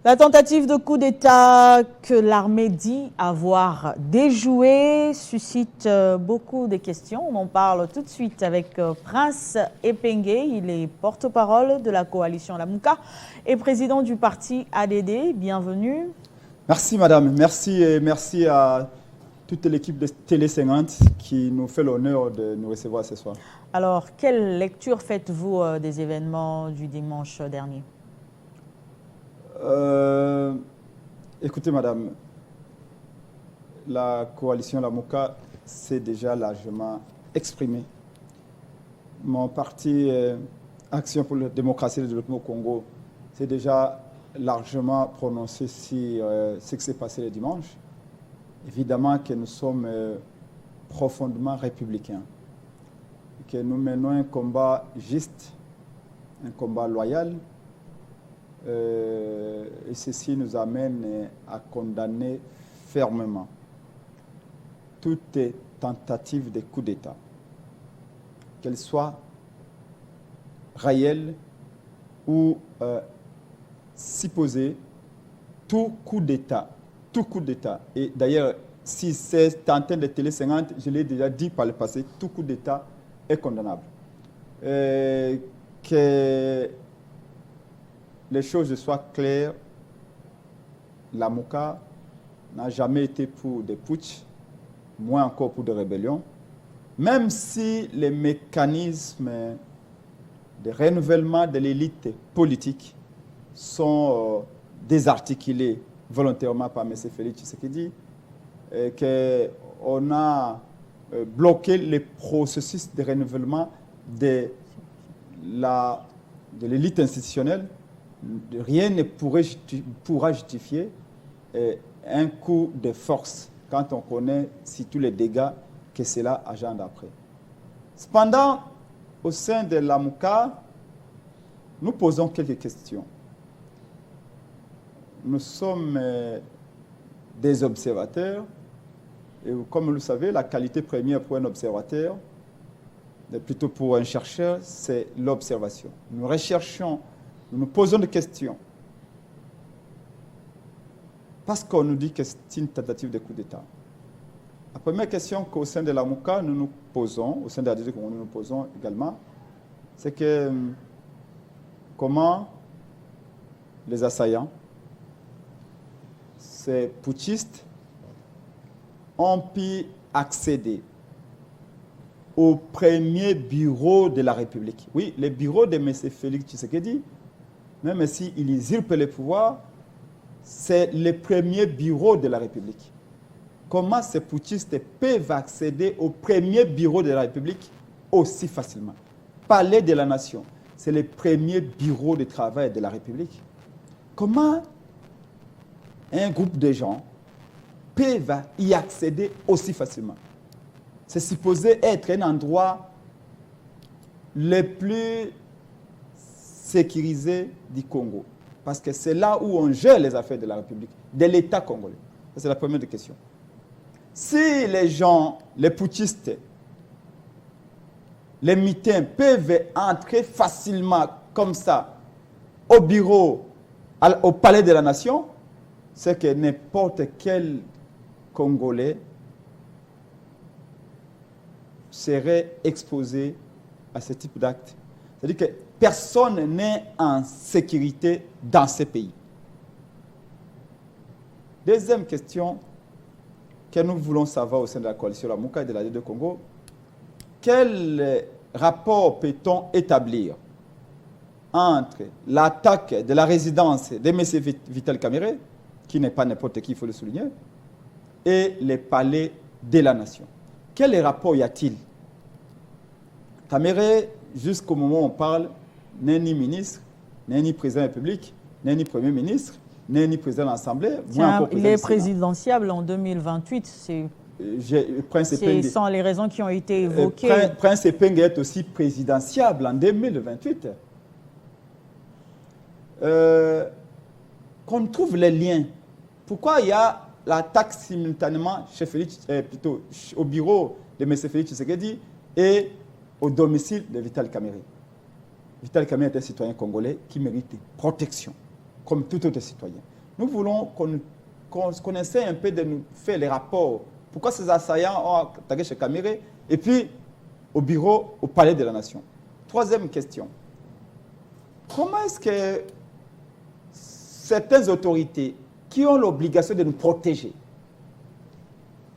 La tentative de coup d'État que l'armée dit avoir déjoué suscite beaucoup de questions. On en parle tout de suite avec Prince Epenge. Il est porte-parole de la coalition Lamuka et président du parti ADD. Bienvenue. Merci madame, merci et merci à toute l'équipe de Télé 50 qui nous fait l'honneur de nous recevoir ce soir. Alors, quelle lecture faites-vous des événements du dimanche dernier ? Écoutez madame, la coalition Lamuka s'est déjà largement exprimée. Mon parti Action pour la démocratie et le développement au Congo s'est déjà largement prononcé sur ce qui s'est passé le dimanche. Évidemment que nous sommes profondément républicains, que nous menons un combat juste, un combat loyal, et ceci nous amène à condamner fermement toute tentative de coup d'État, qu'elle soit réelle ou supposée. Tout coup d'État, et d'ailleurs, si c'est antenne de Télé 50, je l'ai déjà dit par le passé, tout coup d'État est condamnable. Que les choses soient claires, Lamuka n'a jamais été pour des putsch, moins encore pour des rébellions, même si les mécanismes de renouvellement de l'élite politique sont désarticulés volontairement par M. Félix Tshisekedi, qu'on a bloqué le processus de renouvellement de l'élite institutionnelle. Rien ne pourra justifier un coup de force quand on connaît si tous les dégâts que cela engendre après. Cependant, au sein de Lamuka, nous posons quelques questions. Nous sommes des observateurs, et comme vous le savez, la qualité première pour un observateur, plutôt pour un chercheur, c'est l'observation. Nous recherchons, nous nous posons des questions, parce qu'on nous dit que c'est une tentative de coup d'État. La première question qu'au sein de la Lamuka, nous nous posons, au sein de la DG, nous nous posons également, c'est que comment les assaillants, ces putschistes, ont pu accéder au premier bureau de la République. Oui, le bureau de M. Félix Tshisekedi, même s'il usurpe le pouvoir, c'est le premier bureau de la République. Comment ces putschistes peuvent accéder au premier bureau de la République aussi facilement? Palais de la Nation, c'est le premier bureau de travail de la République. Comment un groupe de gens peuvent y accéder aussi facilement? C'est supposé être un endroit le plus sécurisé du Congo. Parce que c'est là où on gère les affaires de la République, de l'État congolais. C'est la première question. Si les gens, les putschistes, les mutins peuvent entrer facilement comme ça au bureau, au palais de la Nation, c'est que n'importe quel Congolais serait exposé à ce type d'acte. C'est-à-dire que personne n'est en sécurité dans ce pays. Deuxième question que nous voulons savoir au sein de la coalition Lamuka et de la D2 Congo, quel rapport peut-on établir entre l'attaque de la résidence de M. Vital Kamerhe, qui n'est pas n'importe qui, il faut le souligner, et les palais de la Nation? Quel rapport y a-t-il? Kamerhe, jusqu'au moment où on parle, n'est ni ministre, n'est ni président de la République, n'est ni premier ministre, n'est ni président de l'Assemblée. Il est présidentiable en 2028. C'est sans les raisons qui ont été évoquées. Prince Epenge est aussi présidentiable en 2028. Qu'on trouve les liens. Pourquoi il y a l'attaque simultanément chez plutôt au bureau de M. Félix Tshisekedi et au domicile de Vital Kamerhe? Vital Kamerhe est un citoyen congolais qui mérite protection, comme tout autre citoyen. Nous voulons qu'on essaie un peu de nous faire les rapports. Pourquoi ces assaillants ont attaqué chez Caméré et puis au bureau, au palais de la Nation. Troisième question. Comment est-ce que certaines autorités qui ont l'obligation de nous protéger,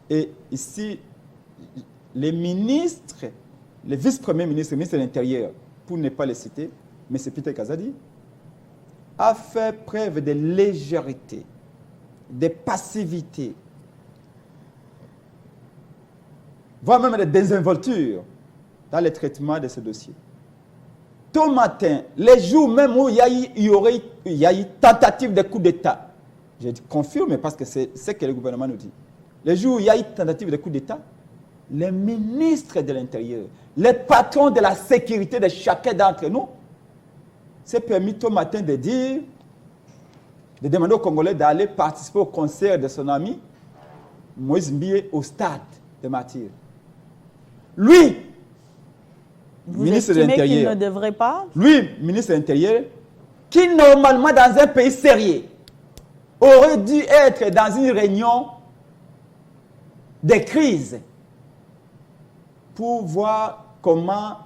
et ici, les ministres, les vice-premiers ministres, le ministre de l'Intérieur, pour ne pas les citer, M. Peter Kazadi, a fait preuve de légèreté, de passivité, voire même de désinvolture dans le traitement de ce dossier. Tôt matin, les jours même où il y a eu tentative de coup d'État, je confirme parce que c'est ce que le gouvernement nous dit. Les jours où il y a eu tentative de coup d'État, les ministres de l'Intérieur, les patrons de la sécurité de chacun d'entre nous, s'est permis tôt matin de dire, de demander aux Congolais d'aller participer au concert de son ami Moïse Mbie au stade de Martyrs. Lui, Vous ministre de estimez qu'il l'Intérieur, ne devrait pas? lui, ministre de l'Intérieur, qui normalement dans un pays sérieux aurait dû être dans une réunion de crise pour voir comment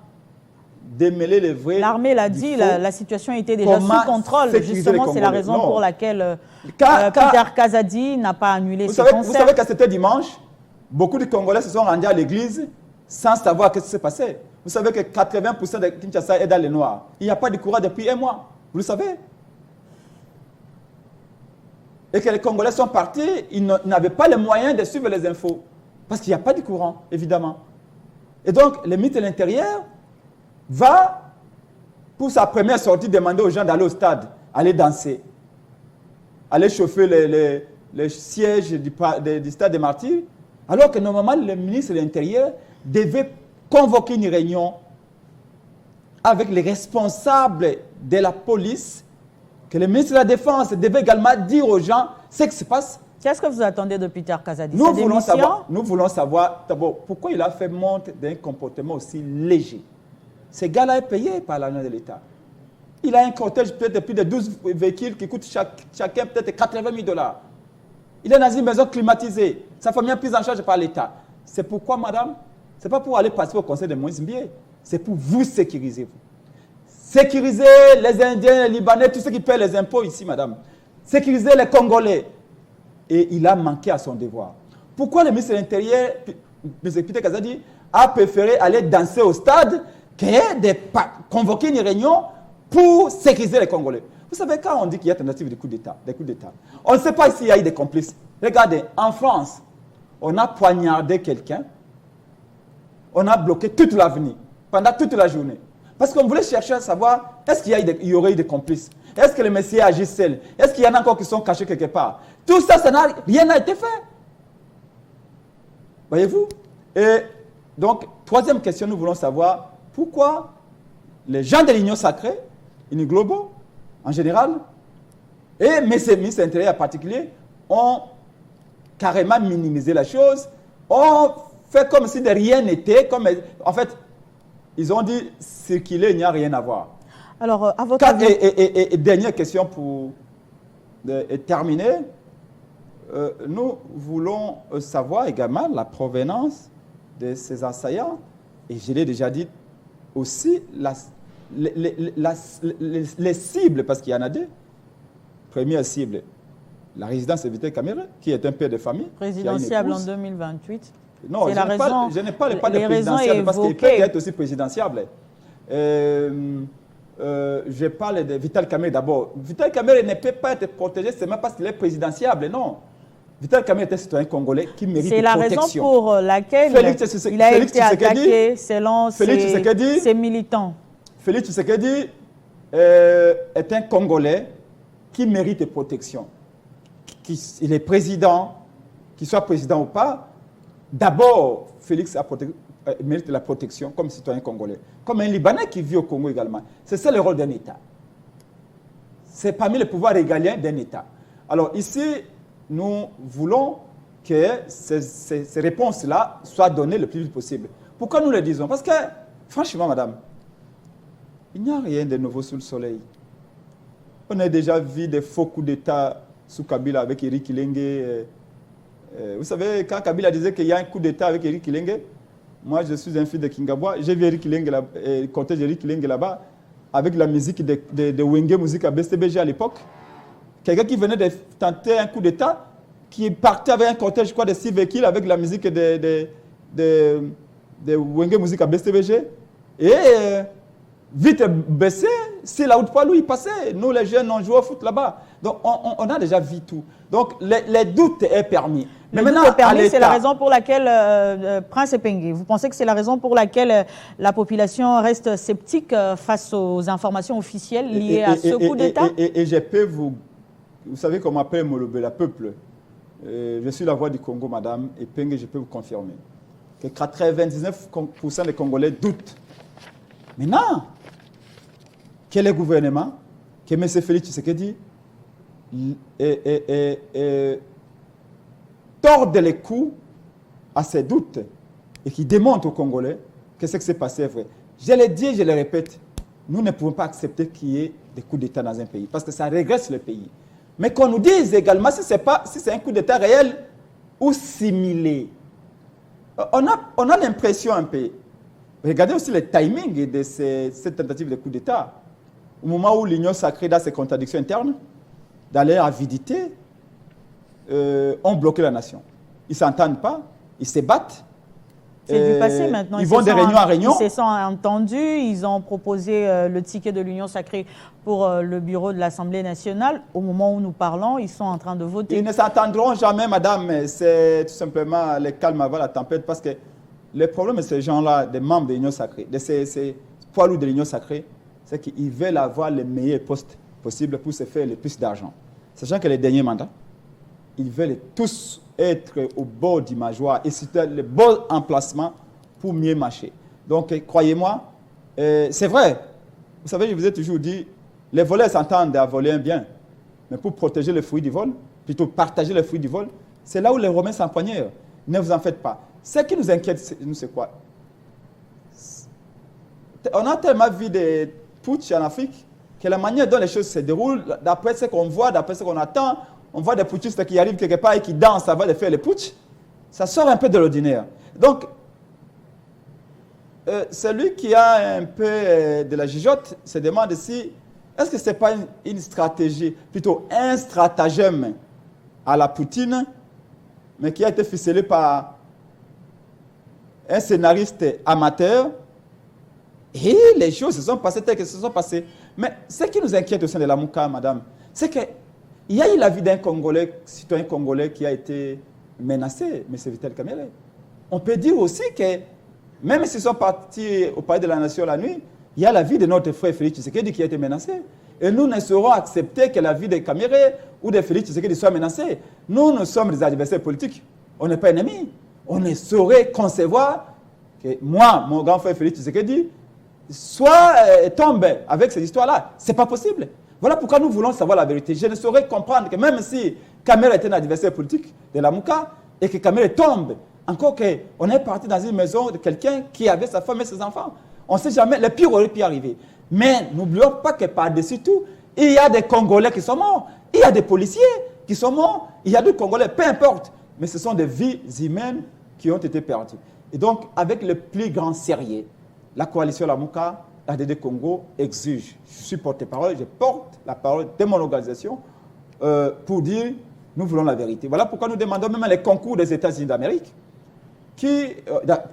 démêler les vrais. L'armée l'a dit, la situation était déjà sous contrôle. Justement, c'est la raison pour laquelle Peter Kazadi n'a pas annulé ce concert. Vous savez que c'était dimanche, beaucoup de Congolais se sont rendus à l'église sans savoir ce qui s'est passé. Vous savez que 80% de Kinshasa est dans les noirs. Il n'y a pas de courant depuis un mois. Vous le savez. Et que les Congolais sont partis, ils n'avaient pas les moyens de suivre les infos. Parce qu'il n'y a pas de courant, évidemment. Et donc, le ministre de l'Intérieur va, pour sa première sortie, demander aux gens d'aller au stade, aller danser, aller chauffer les sièges du stade des Martyrs, alors que normalement, le ministre de l'Intérieur devait convoquer une réunion avec les responsables de la police, que le ministre de la Défense devait également dire aux gens ce qui se passe. Qu'est-ce que vous attendez de Peter Kazadi? Nous voulons savoir d'abord pourquoi il a fait montre d'un comportement aussi léger. Ce gars-là est payé par l'argent de l'État. Il a un cortège peut-être de plus de 12 véhicules qui coûtent chacun peut-être 80 000 $. Il est dans une maison climatisée. Sa famille est prise en charge par l'État. C'est pourquoi, madame, ce n'est pas pour aller participer au conseil de Moïse Mbie, c'est pour vous sécuriser. Sécuriser les Indiens, les Libanais, tous ceux qui paient les impôts ici, madame. Sécuriser les Congolais. Et il a manqué à son devoir. Pourquoi le ministre de l'Intérieur, M. Peter Kazadi, a préféré aller danser au stade que de convoquer une réunion pour sécuriser les Congolais? Vous savez, quand on dit qu'il y a tentative de coup d'État, on ne sait pas s'il y a eu des complices. Regardez, en France, on a poignardé quelqu'un, on a bloqué toute l'avenue, pendant toute la journée. Parce qu'on voulait chercher à savoir, est-ce qu'il y aurait eu des complices? Est-ce que le Messie agit seul? Est-ce qu'il y en a encore qui sont cachés quelque part? Tout ça, rien n'a été fait. Voyez-vous? Et donc, troisième question, nous voulons savoir pourquoi les gens de l'Union sacrée, Globaux en général, et mes ministres intérieurs en particulier, ont carrément minimisé la chose, ont fait comme si de rien n'était, en fait, ils ont dit circuler, il n'y a rien à voir. Alors, à votre avis... Et dernière question pour terminer. Nous voulons savoir également la provenance de ces assaillants. Et je l'ai déjà dit aussi, les cibles, parce qu'il y en a deux. Première cible, la résidence évitée Caméré, qui est un père de famille. Présidentiable en 2028. Non, je n'ai pas de présidentiable, parce qu'il peut être aussi présidentiable. Je parle de Vital Kamerhe d'abord. Vital Kamerhe ne peut pas être protégé seulement parce qu'il est présidentiable, non. Vital Kamerhe est un citoyen congolais qui mérite une protection. C'est la raison pour laquelle il a été attaqué selon ses militants. Félix Tshisekedi est un Congolais qui mérite protection. Il est président, qu'il soit président ou pas. D'abord, Félix mérite la protection comme citoyen congolais, comme un Libanais qui vit au Congo également. C'est ça le rôle d'un État. C'est parmi les pouvoirs régaliens d'un État. Alors ici, nous voulons que ces réponses-là soient données le plus vite possible. Pourquoi nous le disons? Parce que, franchement, madame, il n'y a rien de nouveau sous le soleil. On a déjà vu des faux coups d'État sous Kabila avec Eric Kilenge. Vous savez, quand Kabila disait qu'il y a un coup d'État avec Eric Kilenge, moi je suis un fils de Kingabwa, j'ai vu Eric Kilenge, le cortège d'Eric Kilenge là-bas, avec la musique de Wenge Musique à BCBG à l'époque. Quelqu'un qui venait de tenter un coup d'État, qui partait avec un cortège, je crois, de 6 véhicules avec la musique de Wenge Musique à BCBG. Et vite baissé, c'est là où pas lui, il passait. Nous, les jeunes, on jouait au foot là-bas. Donc, on a déjà vu tout. Donc, les doutes est permis. Mais maintenant, c'est la raison pour laquelle, Prince Epenge, vous pensez que c'est la raison pour laquelle la population reste sceptique face aux informations officielles liées à ce coup d'État? Et je peux vous savez qu'on m'appelle Molobe, la peuple. Je suis la voix du Congo, madame Epenge, je peux vous confirmer que 99% des Congolais doutent. Maintenant, quel est le gouvernement, que M. Félix Tshisekedi torde les coups à ses doutes et qui démontre aux Congolais que ce qui s'est passé est vrai. Je l'ai dit et je le répète, nous ne pouvons pas accepter qu'il y ait des coups d'État dans un pays parce que ça régresse le pays. Mais qu'on nous dise également si c'est un coup d'État réel ou similé. On a l'impression un peu. Regardez aussi le timing de cette tentative de coup d'État. Au moment où l'Union sacrée, dans ses contradictions internes, dans leur avidité, ont bloqué la nation. Ils ne s'entendent pas, ils se battent. C'est du passé maintenant. Ils vont de réunion en réunion. Ils se sont entendus, ils ont proposé le ticket de l'Union sacrée pour le bureau de l'Assemblée nationale. Au moment où nous parlons, ils sont en train de voter. Ils ne s'entendront jamais, madame. C'est tout simplement le calme avant la tempête parce que le problème de ces gens-là, des membres de l'Union sacrée, de ces poids lourds de l'Union sacrée, c'est qu'ils veulent avoir les meilleurs postes possibles pour se faire le plus d'argent. Sachant que les derniers mandats, ils veulent tous être au bord du majoire et c'était le bon emplacement pour mieux marcher. Donc, croyez-moi, c'est vrai. Vous savez, je vous ai toujours dit, les voleurs s'entendent à voler un bien. Mais pour protéger le fruit du vol, plutôt partager le fruit du vol, c'est là où les Romains s'empoignèrent. Ne vous en faites pas. Ce qui nous inquiète, nous, c'est quoi? On a tellement vu des putsch en Afrique que la manière dont les choses se déroulent, d'après ce qu'on voit, d'après ce qu'on attend, on voit des putschistes qui arrivent quelque part et qui dansent avant de faire les putsch. Ça sort un peu de l'ordinaire. Donc, celui qui a un peu de la gigote se demande si, est-ce que ce n'est pas une stratégie, plutôt un stratagème à la Poutine, mais qui a été ficelé par un scénariste amateur. Et les choses se sont passées telles qu'elles se sont passées. Mais ce qui nous inquiète au sein de la Mouka, madame, c'est qu'il y a eu la vie d'un Congolais, citoyen congolais qui a été menacé, M. Vital Kamerhe. On peut dire aussi que, même s'ils sont partis au palais de la Nation la nuit, il y a la vie de notre frère Félix Tshisekedi qui a été menacée. Et nous ne saurons accepter que la vie de Kamerhe ou de Félix Tshisekedi soit menacée. Nous sommes des adversaires politiques. On n'est pas ennemis. On ne saurait concevoir que moi, mon grand frère Félix Tshisekedi, soit tombe avec ces histoires-là. Ce n'est pas possible. Voilà pourquoi nous voulons savoir la vérité. Je ne saurais comprendre que même si Kamerhe était un adversaire politique de la Mouka et que Kamerhe tombe, encore qu'on est parti dans une maison de quelqu'un qui avait sa femme et ses enfants. On ne sait jamais, le pire aurait pu arriver. Mais n'oublions pas que par-dessus tout, il y a des Congolais qui sont morts, il y a des policiers qui sont morts, il y a des Congolais, peu importe. Mais ce sont des vies humaines qui ont été perdues. Et donc, avec le plus grand sérieux, la coalition Lamouka, ADD Congo exige, je suis porte-parole, je porte la parole de mon organisation pour dire, nous voulons la vérité. Voilà pourquoi nous demandons même les concours des États-Unis d'Amérique, qui,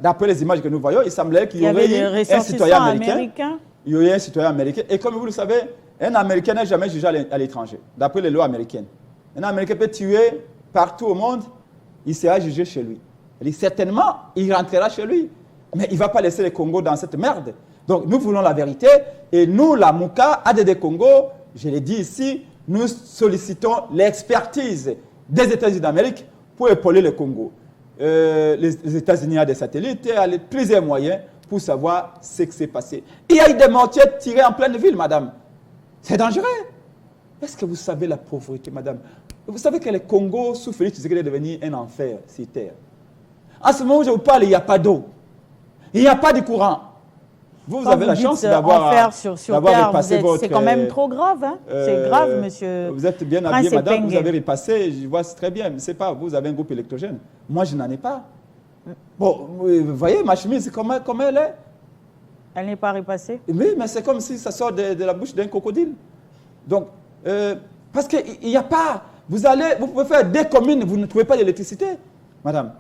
d'après les images que nous voyons, il semblait qu'il y aurait un citoyen américain. Il y aurait un citoyen américain. Et comme vous le savez, un Américain n'est jamais jugé à l'étranger, d'après les lois américaines. Un Américain peut tuer partout au monde, il sera jugé chez lui. Et certainement, il rentrera chez lui. Mais il ne va pas laisser les Congos dans cette merde. Donc, nous voulons la vérité. Et nous, la Mouka, ADD Congo, je l'ai dit ici, nous sollicitons l'expertise des États-Unis d'Amérique pour épauler le Congo. Les États-Unis ont des satellites et plusieurs moyens pour savoir ce qui s'est passé. Il y a eu des mortiers tirés en pleine ville, madame. C'est dangereux. Est-ce que vous savez la pauvreté, madame? Vous savez que le Congo, sous Félix Tshisekedi, est devenu un enfer sur terre. En ce moment où je vous parle, il n'y a pas d'eau. Il n'y a pas de courant. Vous Quand avez la dites, chance d'avoir enfer sur terre, repassé votre... c'est quand même trop grave. Hein? C'est grave, monsieur. Vous êtes bien Prince habillé, madame. Epenge. Vous avez repassé. Je vois, c'est très bien. Mais c'est pas, vous avez un groupe électrogène. Moi, je n'en ai pas. Bon, vous voyez, ma chemise, comment elle est? Elle n'est pas repassée? Oui, mais c'est comme si ça sort de la bouche d'un crocodile. Donc, parce qu'il n'y a pas... Vous pouvez faire des communes, vous ne trouvez pas d'électricité, madame.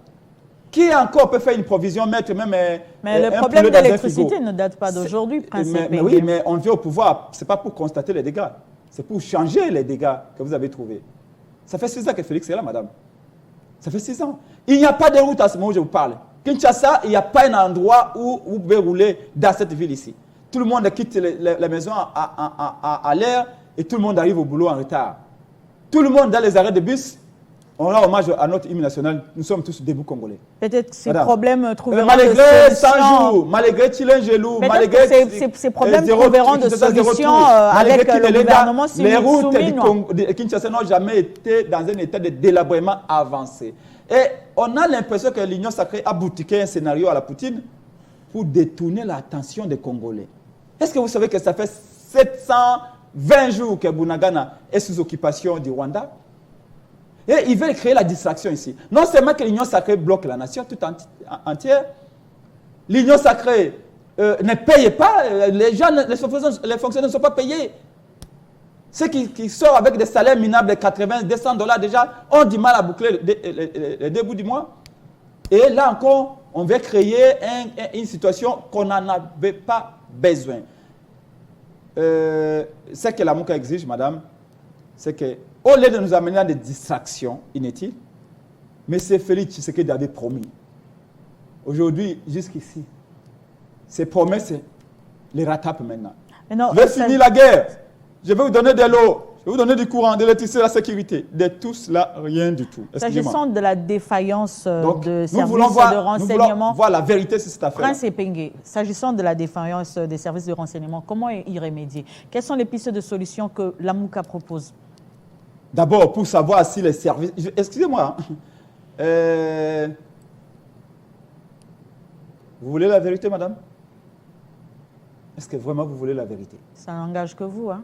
Qui encore peut faire une provision, mettre même mais le un problème poulet dans un d'électricité frigo? ne date pas d'aujourd'hui, Prince mais Epenge. oui, mais on vient au pouvoir, ce n'est pas pour constater les dégâts, c'est pour changer les dégâts que vous avez trouvés. Ça fait 6 ans que Félix est là, madame. Ça fait 6 ans. Il n'y a pas de route à ce moment où je vous parle. Kinshasa, il n'y a pas un endroit où vous pouvez rouler dans cette ville ici. Tout le monde quitte la maison à l'air et tout le monde arrive au boulot en retard. Tout le monde dans les arrêts de bus, on rend hommage à notre hymne national. Nous sommes tous debout congolais. Peut-être que ces Madame, problèmes trouveront malgré de 100 solutions. jours, malgré Chilengelou, malgré que ces problèmes trouveront de solutions avec le gouvernement les routes soumis. de Kinshasa n'ont jamais été dans un état de délabrement avancé. Et on a l'impression que l'Union sacrée a boutiqué un scénario à la Poutine pour détourner l'attention des Congolais. Est-ce que vous savez que ça fait 720 jours que Bunagana est sous occupation du Rwanda? Et ils veulent créer la distraction ici. Non seulement que l'Union sacrée bloque la nation tout entière, l'Union sacrée ne paye pas, les fonctionnaires ne sont pas payés. Ceux qui sortent avec des salaires minables de 80, 200 $ déjà ont du mal à boucler les 2 bouts du mois. Et là encore, on veut créer une situation qu'on n'en avait pas besoin. Ce que la MOUCA exige, madame, c'est qu'au lieu de nous amener à des distractions inutiles, M. Félix Tshisekedi avait promis. Aujourd'hui, jusqu'ici, ces promesses les rattrapent maintenant. Non, je vais finir la guerre. Je vais vous donner de l'eau. Je vais vous donner du courant, de l'électricité, de la sécurité. De tout cela, rien du tout. S'agissant de la défaillance de services de renseignement, nous voulons voir la vérité sur cette affaire. Prince Epenge, s'agissant de la défaillance des services de renseignement, comment y remédier? Quelles sont les pistes de solutions que la MOUCA propose? D'abord, pour savoir si les services... Excusez-moi. Vous voulez la vérité, madame? Est-ce que vraiment vous voulez la vérité? Ça n'engage que vous, hein?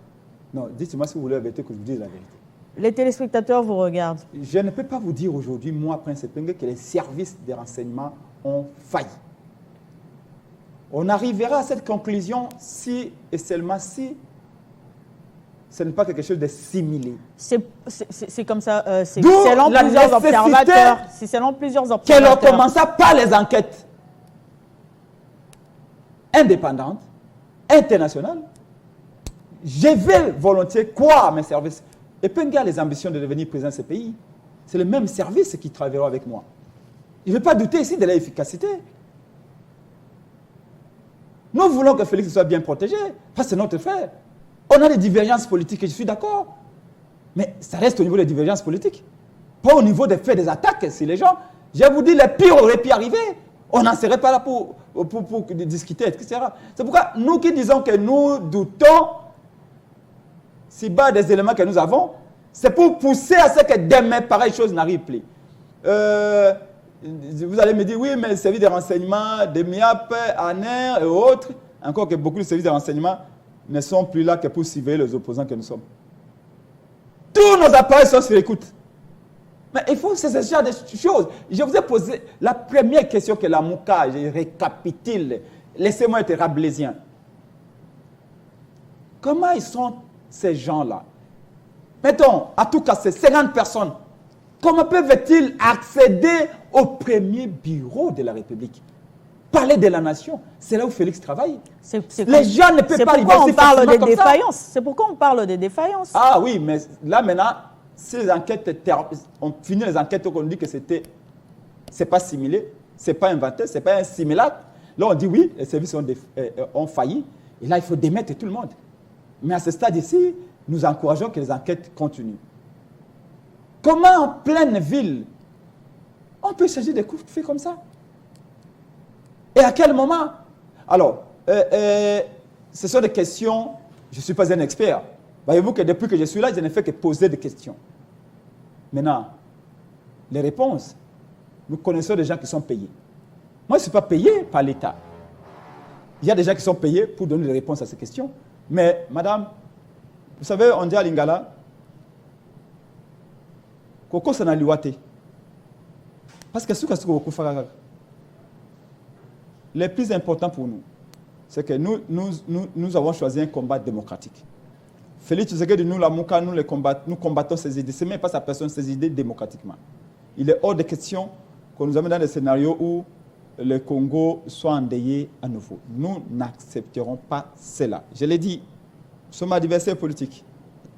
Non, dites-moi si vous voulez la vérité, que je vous dise la vérité. Les téléspectateurs vous regardent. Je ne peux pas vous dire aujourd'hui, moi, Prince Epenge, que les services de renseignement ont failli. On arrivera à cette conclusion si et seulement si ce n'est pas quelque chose de similé. C'est comme ça, c'est selon plusieurs observateurs. C'est selon plusieurs observateurs. Qu'elle commença par les enquêtes indépendantes, internationales. Je vais volontiers croire à mes services. Epenge a les ambitions de devenir président de ce pays. C'est le même service qui travaillera avec moi. Je ne vais pas douter ici de l'efficacité. Nous voulons que Félix soit bien protégé, parce que c'est notre frère. On a des divergences politiques, et je suis d'accord. Mais ça reste au niveau des divergences politiques. Pas au niveau des faits, des attaques. Si les gens, je vous dis, le pire aurait pu arriver. On n'en serait pas là pour discuter, etc. C'est pourquoi nous qui disons que nous doutons, si bas des éléments que nous avons, c'est pour pousser à ce que demain, pareille chose n'arrive plus. Vous allez me dire, oui, mais les services de renseignement, des MIAP, ANER et autres, encore que beaucoup de services de renseignement ne sont plus là que pour surveiller les opposants que nous sommes. Tous nos appareils sont sur écoute. Mais il faut que c'est ce genre de choses. Je vous ai posé la première question que la MOUCA, je récapitule. Laissez-moi être rabelaisien. Comment ils sont ces gens-là? Mettons, à tout cas, ces 50 personnes, comment peuvent-ils accéder au premier bureau de la République? Parler de la nation, c'est là où Félix travaille. Les gens ne peuvent pas arriver facilement comme ça. C'est pourquoi on parle des défaillances. Ah oui, mais là maintenant, si les enquêtes, on finit les enquêtes, on dit que c'est pas similé, c'est pas inventé, c'est pas un simulacre. Là on dit oui, les services ont failli, et là il faut démettre tout le monde. Mais à ce stade ici, nous encourageons que les enquêtes continuent. Comment en pleine ville, on peut changer des coups de feu comme ça? Et à quel moment? Alors, ce sont des questions, je ne suis pas un expert. Voyez-vous que depuis que je suis là, je n'ai fait que poser des questions. Maintenant, les réponses, nous connaissons des gens qui sont payés. Moi, je ne suis pas payé par l'État. Il y a des gens qui sont payés pour donner des réponses à ces questions. Mais, madame, vous savez, on dit à Lingala, Koko Sanaliwate. Parce que le plus important pour nous, c'est que nous avons choisi un combat démocratique. Félix Tshisekedi, nous combattons ces idées. Ce n'est pas sa personne, ces idées démocratiquement. Il est hors de question qu'on nous amène dans des scénarios où le Congo soit endeuillé à nouveau. Nous n'accepterons pas cela. Je l'ai dit, nous sommes adversaires politiques.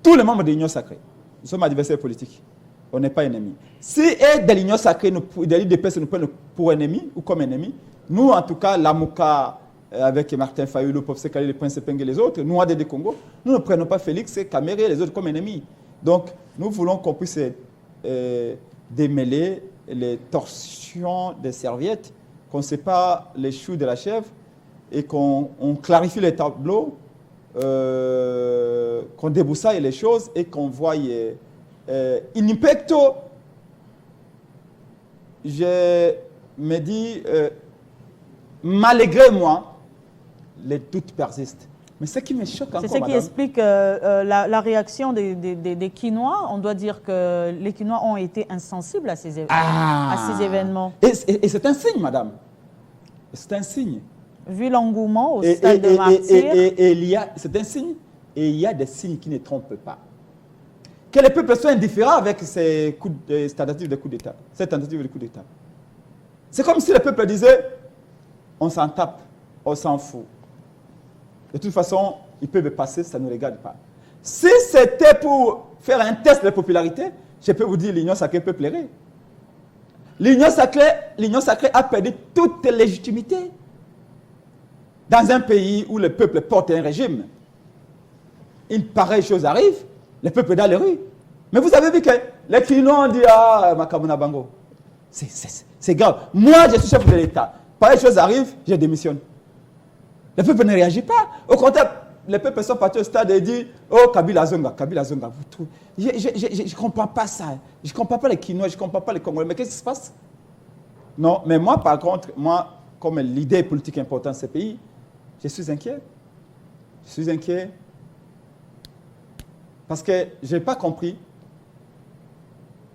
Tous les membres de l'Union sacrée, nous sommes adversaires politiques. On n'est pas ennemis. Si de l'Union sacrée, des l'IDPS nous prennent pour ennemis ou comme ennemis, nous, en tout cas, l'AMUCA, avec Martin Fayulu, Popse Kali, le Prince Peng et les autres, nous, ADD Congo, nous ne prenons pas Félix, Kamere et les autres comme ennemis. Donc, nous voulons qu'on puisse démêler les torsions des serviettes, qu'on sépare les choux de la chèvre et qu'on clarifie les tableaux, qu'on déboussaille les choses et qu'on voie in impecto. Je me dis, malgré moi, les doutes persistent. Mais ce qui me choque encore, c'est ce qui explique la réaction des Quinois. On doit dire que les Quinois ont été insensibles à ces événements. Et c'est un signe, madame. C'est un signe. Vu l'engouement au stade de martyrs. C'est un signe. Et il y a des signes qui ne trompent pas. Que les peuples soient indifférents avec ces tentatives de coup d'État. Cette tentative de coup d'État. C'est comme si le peuple disait, on s'en tape, on s'en fout. De toute façon, ils peuvent passer, ça ne nous regarde pas. Si c'était pour faire un test de popularité, je peux vous dire l'Union sacrée peut pleurer. L'Union sacrée a perdu toute légitimité. Dans un pays où le peuple porte un régime, une pareille chose arrive, le peuple est dans les rues. Mais vous avez vu que les Quinois ont dit, ah, Makamuna Bango. C'est grave. Moi, je suis chef de l'État. Pareille chose arrive, je démissionne. Le peuple ne réagit pas. Au contraire, les peuples sont partis au stade et disent, oh, Kabila Zonga, Kabila Zonga. Je ne comprends pas ça. Je ne comprends pas les Quinois, je ne comprends pas les Congolais. Mais qu'est-ce qui se passe? Non, mais moi, par contre, moi, comme l'idée politique importante de ce pays, je suis inquiet. Je suis inquiet. Parce que je n'ai pas compris.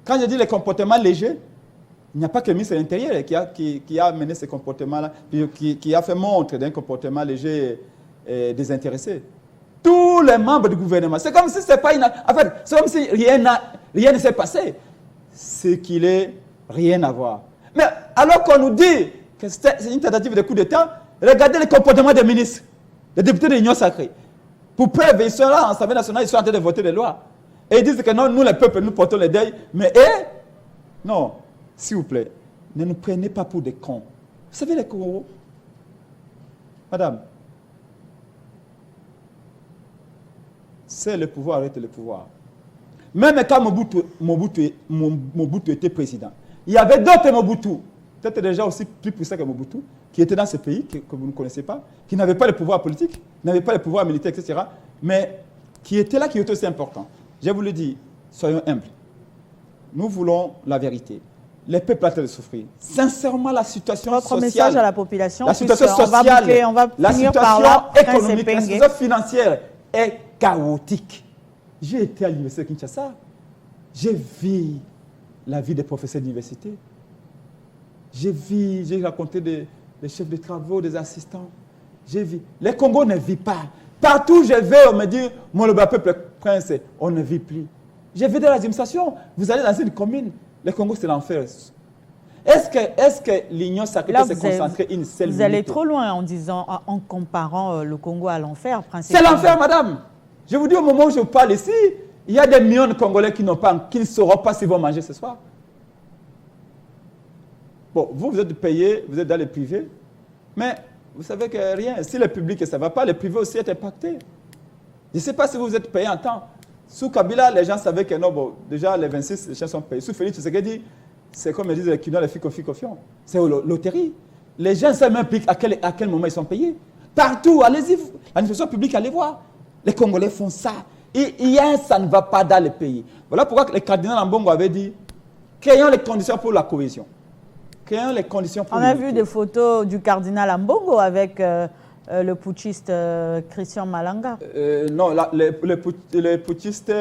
Quand je dis les comportements légers, il n'y a pas que le ministre de l'Intérieur qui a mené ces comportements-là, qui a fait montre d'un comportement léger et désintéressé. Tous les membres du gouvernement, c'est comme si c'est pas en fait, c'est comme si rien ne s'est passé. C'est qu'il est rien à voir. Mais alors qu'on nous dit que c'est une tentative de coup d'État, regardez les comportements des ministres, des députés de l'Union sacrée. Pour preuve, ils sont là en Assemblée nationale, ils sont en train de voter des lois. Et ils disent que non, nous les peuples, nous portons les deuils. Mais non. S'il vous plaît, ne nous prenez pas pour des cons. Vous savez les Congos? Madame, c'est le pouvoir, arrête le pouvoir. Même quand Mobutu était président, il y avait d'autres Mobutu, peut-être déjà aussi plus puissants que Mobutu, qui étaient dans ce pays, que vous ne connaissez pas, qui n'avaient pas le pouvoir politique, n'avaient pas le pouvoir militaire, etc., mais qui étaient là, qui étaient aussi importants. Je vous le dis, soyons humbles. Nous voulons la vérité. Les peuples ont de souffrir. Sincèrement, la situation Votre sociale, message à la population, la situation sociale, la situation économique, la situation Penge. financière est chaotique. J'ai été à l'université de Kinshasa. J'ai vu la vie des professeurs d'université. J'ai raconté des chefs de travaux, des assistants. J'ai vu. Les Congos ne vivent pas. Partout où je vais, on me dit, mon le peuple prince, on ne vit plus. J'ai vu de l'administration. Vous allez dans une commune, le Congo, c'est l'enfer. Est-ce que l'Union sacrée peut se concentrer une seule minute? Vous allez trop loin en disant, en comparant le Congo à l'enfer, c'est l'enfer, madame. Je vous dis, au moment où je vous parle ici, il y a des millions de Congolais qui ne sauront pas s'ils vont manger ce soir. Bon, vous êtes payés, vous êtes dans les privés, mais vous savez que rien. Si le public ça ne va pas, le privé aussi est impacté. Je ne sais pas si vous êtes payé en temps. Sous Kabila, les gens savaient que non, bon, déjà les 26, les gens sont payés. Sous Félix Tshisekedi, c'est comme ils disent les Quinois, les Fiko-Fico-Fion. C'est loterie. Les gens savent même plus à quel moment ils sont payés. Partout, allez-y, l'administration publique, allez voir. Les Congolais font ça. Et ça ne va pas dans le pays. Voilà pourquoi le cardinal Ambongo avait dit, créons les conditions pour la cohésion. Créons les conditions pour On a vu des photos du cardinal Ambongo avec le putschiste Christian Malanga? Non, les putschistes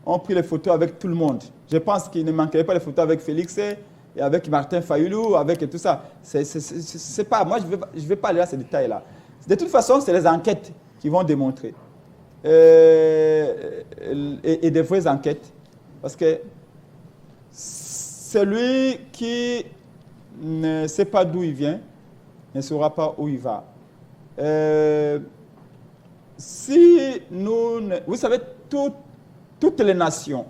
ont pris les photos avec tout le monde. Je pense qu'il ne manquait pas les photos avec Félix et avec Martin Fayulu, avec tout ça. C'est pas, moi, je ne vais pas aller à ces détails-là. De toute façon, c'est les enquêtes qui vont démontrer. Et des vraies enquêtes. Parce que celui qui ne sait pas d'où il vient ne saura pas où il va. Si nous, vous savez, toutes les nations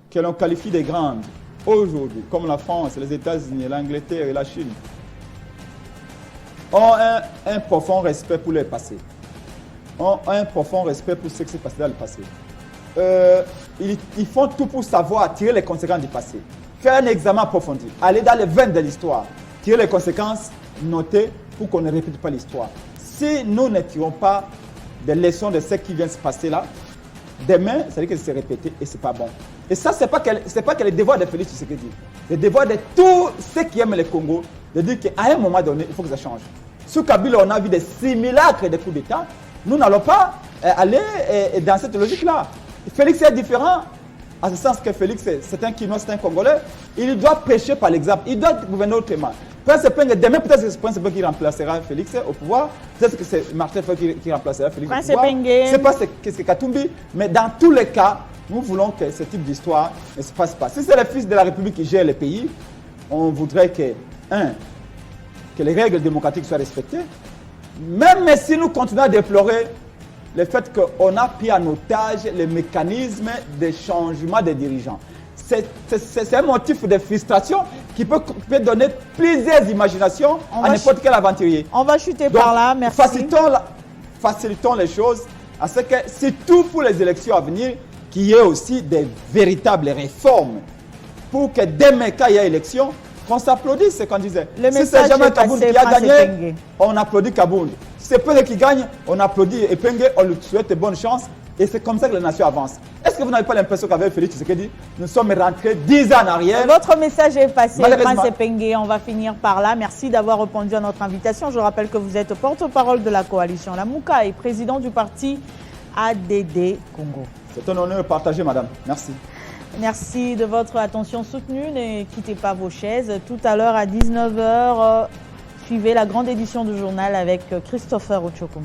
que l'on qualifie de grandes aujourd'hui, comme la France, les États-Unis, l'Angleterre et la Chine, ont un profond respect pour le passé, ont un profond respect pour ce qui s'est passé dans le passé. Ils font tout pour savoir tirer les conséquences du passé, faire un examen approfondi, aller dans les veines de l'histoire, tirer les conséquences, noter pour qu'on ne répète pas l'histoire. Si nous ne tirons pas des leçons de ce qui vient de se passer là, demain, ça veut dire que c'est répété et ce n'est pas bon. Et ça, ce n'est pas que le devoir de Félix Tshisekedi. Le devoir de tous ceux qui aiment le Congo, de dire qu'à un moment donné, il faut que ça change. Sous Kabila, on a vu des simulacres de coups d'État. Nous n'allons pas aller dans cette logique-là. Félix est différent, en ce sens que Félix, c'est un Kinois, c'est un Congolais. Il doit prêcher par l'exemple. Il doit gouverner autrement. Demain, peut-être que c'est Prince Epenge qui remplacera Félix au pouvoir. Peut-être que c'est Martin Fayulu qui remplacera Félix au pouvoir. Je ne sais pas ce que c'est Katumbi, mais dans tous les cas, nous voulons que ce type d'histoire ne se passe pas. Si c'est le fils de la République qui gère le pays, on voudrait que les règles démocratiques soient respectées. Même si nous continuons à déplorer le fait qu'on a pris en otage les mécanismes de changement des dirigeants. C'est un motif de frustration qui peut donner plusieurs imaginations à n'importe quel aventurier. On va chuter par là, merci. Facilitons les choses à ce que, surtout pour les élections à venir, qu'il y ait aussi des véritables réformes pour que demain, quand il y a élection, qu'on s'applaudisse, c'est ce qu'on disait. Si c'est jamais Kabound qui a gagné, on applaudit Kabound. Si c'est Epenge qui gagne, on applaudit Epenge, on lui souhaite bonne chance. Et c'est comme ça que la nation avance. Est-ce que vous n'avez pas l'impression qu'avec Félix Tshisekedi, nous sommes rentrés 10 ans en arrière? Votre message est passé, Prince Epenge. On va finir par là. Merci d'avoir répondu à notre invitation. Je rappelle que vous êtes porte-parole de la coalition Lamuka et président du parti ADD Congo. C'est un honneur partagé, madame. Merci. Merci de votre attention soutenue. Ne quittez pas vos chaises. Tout à l'heure à 19 h, suivez la grande édition du journal avec Christopher Ochokum.